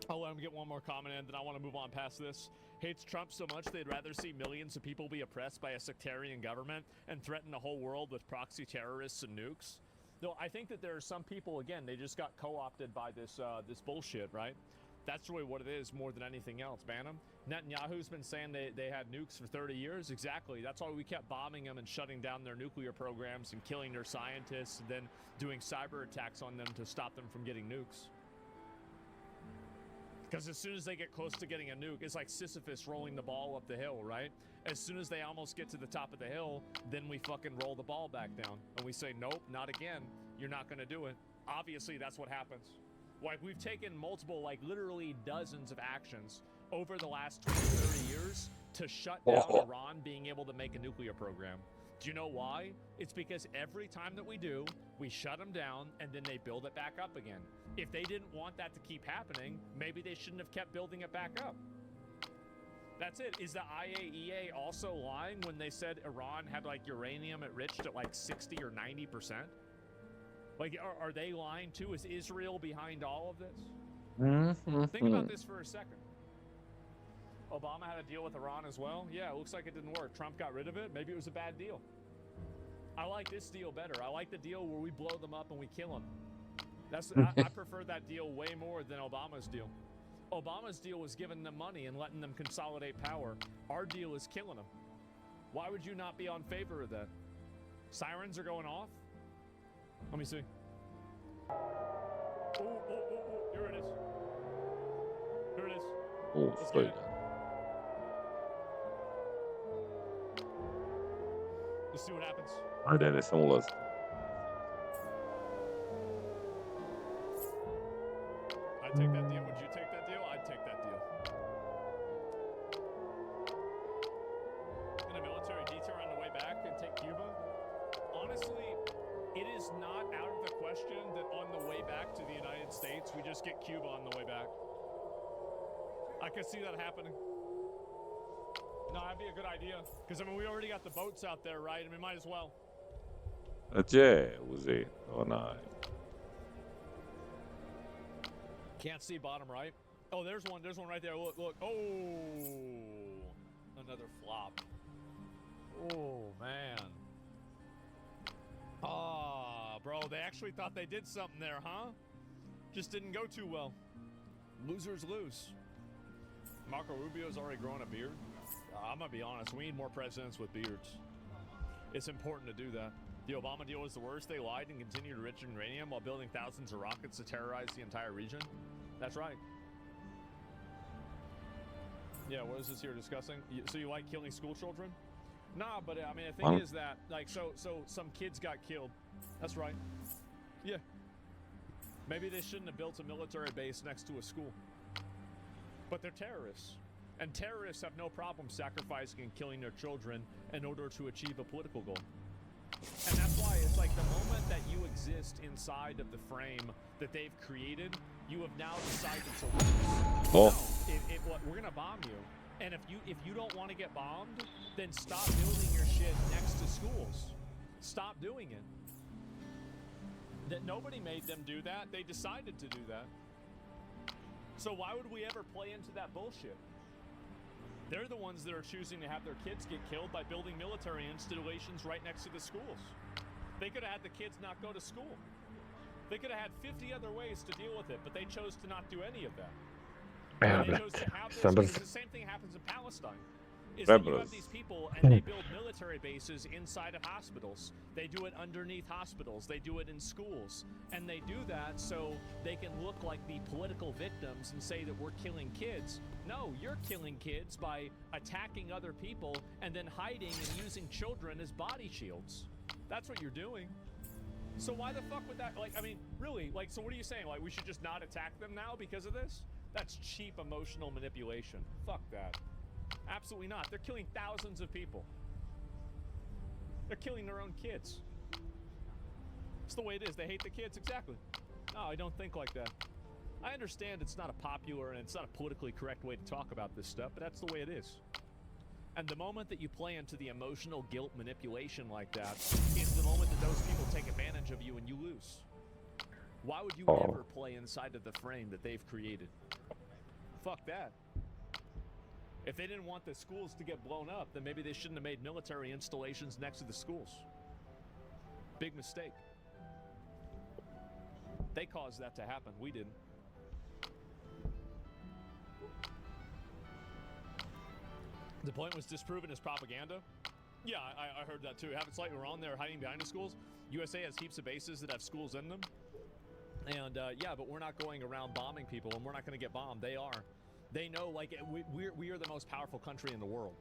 I'll let him get one more comment in, then I want to move on past this. Hates Trump so much they'd rather see millions of people be oppressed by a sectarian government and threaten the whole world with proxy terrorists and nukes. Though I think that there are some people, again, they just got co-opted by this this bullshit, right? That's really what it is more than anything else, Bantam. Netanyahu's been saying they had nukes for 30 years. Exactly. That's why we kept bombing them and shutting down their nuclear programs and killing their scientists and then doing cyber attacks on them to stop them from getting nukes. Because as soon as they get close to getting a nuke, it's like Sisyphus rolling the ball up the hill, right? As soon as they almost get to the top of the hill, then we fucking roll the ball back down. And we say, nope, not again. You're not going to do it. Obviously, that's what happens. Like, we've taken multiple, like, literally dozens of actions over the last 20, 30 years to shut down Iran being able to make a nuclear program. Do you know why? It's because every time that we do, we shut them down and then they build it back up again. If they didn't want that to keep happening, maybe they shouldn't have kept building it back up. That's it. Is the IAEA also lying when they said Iran had like uranium enriched at like 60 or 90%? Like, are they lying too? Is Israel behind all of this? Think about this for a second. Obama had a deal with Iran as well. Yeah, it looks like it didn't work. Trump got rid of it. Maybe it was a bad deal. I like this deal better. I like the deal where we blow them up and we kill them. I prefer that deal way more than Obama's deal. Obama's deal was giving them money and letting them consolidate power. Our deal is killing them. Why would you not be on favor of that? Sirens are going off. Let me see. Oh, here it is. Here it is. Oh, straight. Let's see what happens. Ajde, ne sam ulaz. I'd take that deal. Would you take that deal? I'd take that deal. In a military detour on the way back and take Cuba? Honestly, it is not out of the question that on the way back to the United States, we just get Cuba on the way back. I could see that happening. No, that'd be a good idea. Because, I mean, we already got the boats out there, right? I mean, might as well. Gdje uzeti onaj? Can't see bottom right. Oh, there's one right there. Look, look. Oh, another flop. Oh, man. Ah, bro, they actually thought they did something there, huh? Just didn't go too well. Losers lose. Marco Rubio's already growing a beard. I'm gonna be honest, we need more presidents with beards. It's important to do that. The Obama deal was the worst. They lied and continued to enrich uranium while building thousands of rockets to terrorize the entire region. That's right. Yeah, what is this here discussing? So you like killing school children? Nah, but I mean, the thing is that, like, so some kids got killed. That's right. Yeah. Maybe they shouldn't have built a military base next to a school. But they're terrorists. And terrorists have no problem sacrificing and killing their children in order to achieve a political goal. And that's why it's like the moment that you exist inside of the frame that they've created, you have now decided to lose. Oh. No, we're gonna bomb you. And if you don't want to get bombed, then stop building your shit next to schools. Stop doing it. That nobody made them do that. They decided to do that. So why would we ever play into that bullshit? They're the ones that are choosing to have their kids get killed by building military installations right next to the schools. They could have had the kids not go to school. They could have had 50 other ways to deal with it, but they chose to not do any of that. They chose to have this, because the same thing happens in Palestine. Is that you have these people and they build military bases inside of hospitals. They do it underneath hospitals. They do it in schools. And they do that so they can look like the political victims and say that we're killing kids. No, you're killing kids by attacking other people and then hiding and using children as body shields. That's what you're doing. So why the fuck would that, like, I mean, really, like, so what are you saying? Like, we should just not attack them now because of this? That's cheap emotional manipulation. Fuck that. Absolutely not. They're killing thousands of people. They're killing their own kids. It's the way it is. They hate the kids. Exactly. No, I don't think like that. I understand it's not a popular and it's not a politically correct way to talk about this stuff, but that's the way it is. And the moment that you play into the emotional guilt manipulation like that is the moment that those people take advantage of you and you lose. Why would you ever play inside of the frame that they've created? Fuck that. If they didn't want the schools to get blown up, then maybe they shouldn't have made military installations next to the schools. Big mistake. They caused that to happen. We didn't. The point was disproven as propaganda? Yeah, I heard that too. Have it slightly wrong. They're hiding behind the schools. USA has heaps of bases that have schools in them. And yeah, but we're not going around bombing people, and we're not going to get bombed. They are. They know, like, we are the most powerful country in the world.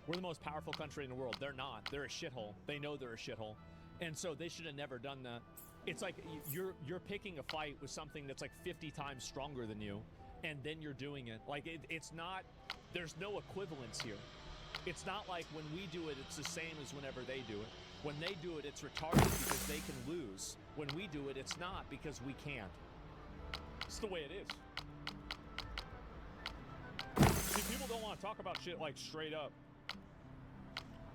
We're the most powerful country in the world. They're not. They're a shithole. They know they're a shithole. And so they should have never done that. It's like you're picking a fight with something that's like 50 times stronger than you, and then you're doing it. Like, it's not, there's no equivalence here. It's not like when we do it, it's the same as whenever they do it. When they do it, it's retarded because they can lose. When we do it, it's not because we can't. It's the way it is. See, people don't want to talk about shit like straight up.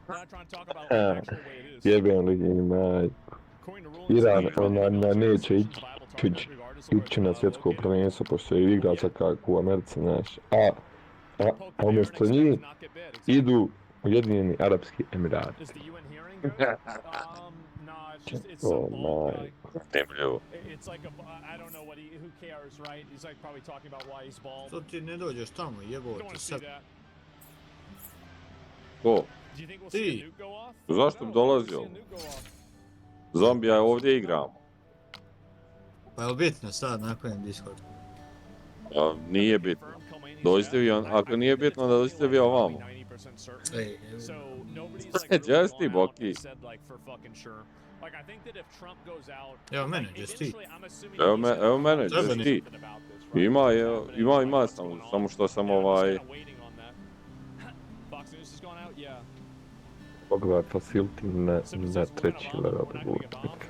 They're not trying to talk about it like the actual way it is. Jebem li njima. Iran neće ići na svjetsko prvenstvo, pošto je igrača kako u Americi, znaš. A umjesto njih idu Ujedinjeni Arapski Emirati. Oh my. Što ti ne dođeš tamo, jebote sad? Ko? Ti! Zašto bi dolazio? Zombija ovdje igramo. Pa je li bitno sad na kojem Discordu? Nije bitno. Dođite vi, ako nije bitno da dođite vi ovamo. Just ti, Boki. Evo mene, just ti. Evo mene, just ti. Ima, samo što sam Pogledaj facility na treći level gurtnik.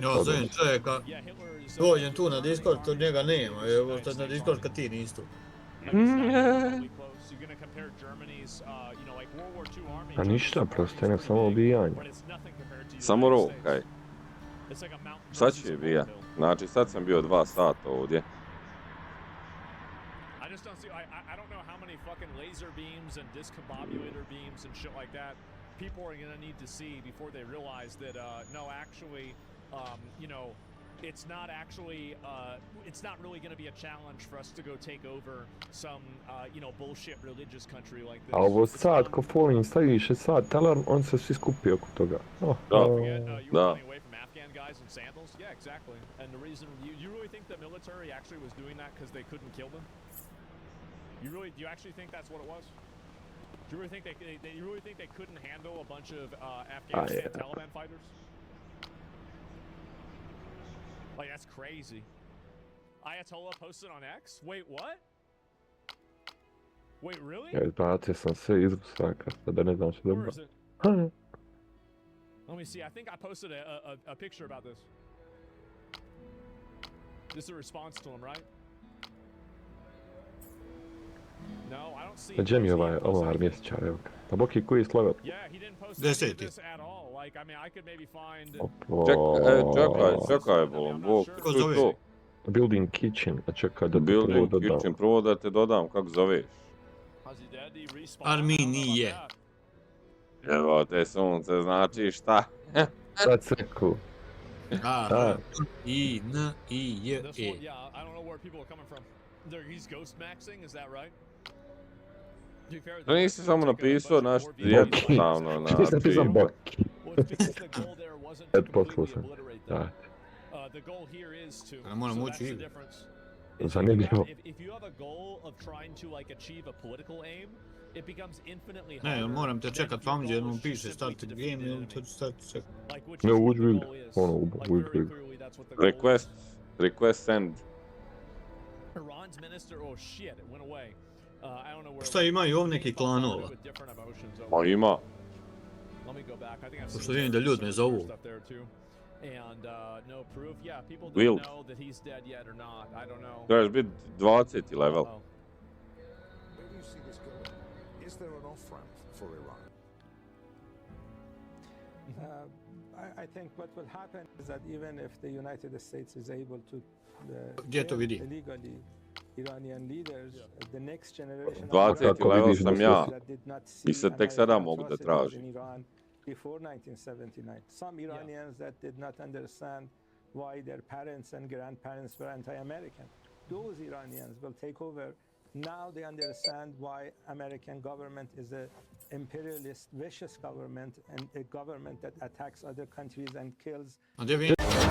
Ja zovem čovjeka, dođem tu na Discord, to njega nema, evo što na Discord kad ti nisi tu. A ništa, prosto je samo ubijanje. Samo rov, kaj. Sad će je bija. Znači, sad sam bio 2 sata ovdje. Laser beams and discombobulator beams and shit like that, people are going to need to see before they realize that no, actually, you know, it's not actually, it's not really going to be a challenge for us to go take over some, you know, bullshit religious country like this. A ovo sad, ko Falling staviš je sad alarm, on se svi skupi oko toga. Da. Yeah, exactly. And the reason, you really think the military actually was doing that because they couldn't kill them? Do you actually think that's what it was? Do you really think you really think they couldn't handle a bunch of Afghanistan Taliban fighters? Like, that's crazy. Ayatollah posted on X? Wait, what? Wait, really? Ja izbacio sam sve iz Rusaka, da ne znam što dobro. Let me see, I think I posted a picture about this. This is a response to him, right? No, I don't see. Gdje mi je ovaj armjesića, evo ga. Pa Boki, koji je slovac? Deseti. Čekaj, Bog, što je to? Building Kitchen, a čekaj da te Building prvo dodam. Kitchen, prvo da te dodam, kako zoveš? Arminije. Evo te sunce, znači šta? Sad se rekao. A-R-I-N-I-J-E. To nisi samo napisao naš jednostavno na... Što sam napisao Boki? Et poslao sam. Da. A moram ući igru. Zanimljivo. Ne, moram te čekat vam gdje mu piše start game ili te start check. Ne, uđi u igru. Ono, uđi u igru. Request send. Iran's minister, oh shit, it went away. I don't know where. Šta imaju ovdje neki klanova? Ma ima. Let me go back. I think I've Pošto seen vidim da ljudi me zovu. stuff there too. And no proof. Yeah, people don't Wild. know that he's dead yet or not. I don't know. Trebaš biti 20. level. Oh. Where do you see this going? Is there an off-ramp for Iran? I think what will happen is that even if the United States is able to Gdje to vidi? illegally Iranian leaders, the next generation 20. level sam ja. that did not I see sad tek sada American mogu da atrocities tražim. in Iran before 1979. Some Iranians that did not understand why their parents and grandparents were anti-American. Those Iranians will take over. Now they understand why American government is a imperialist, vicious government and a government that attacks other countries and kills. A gdje vi?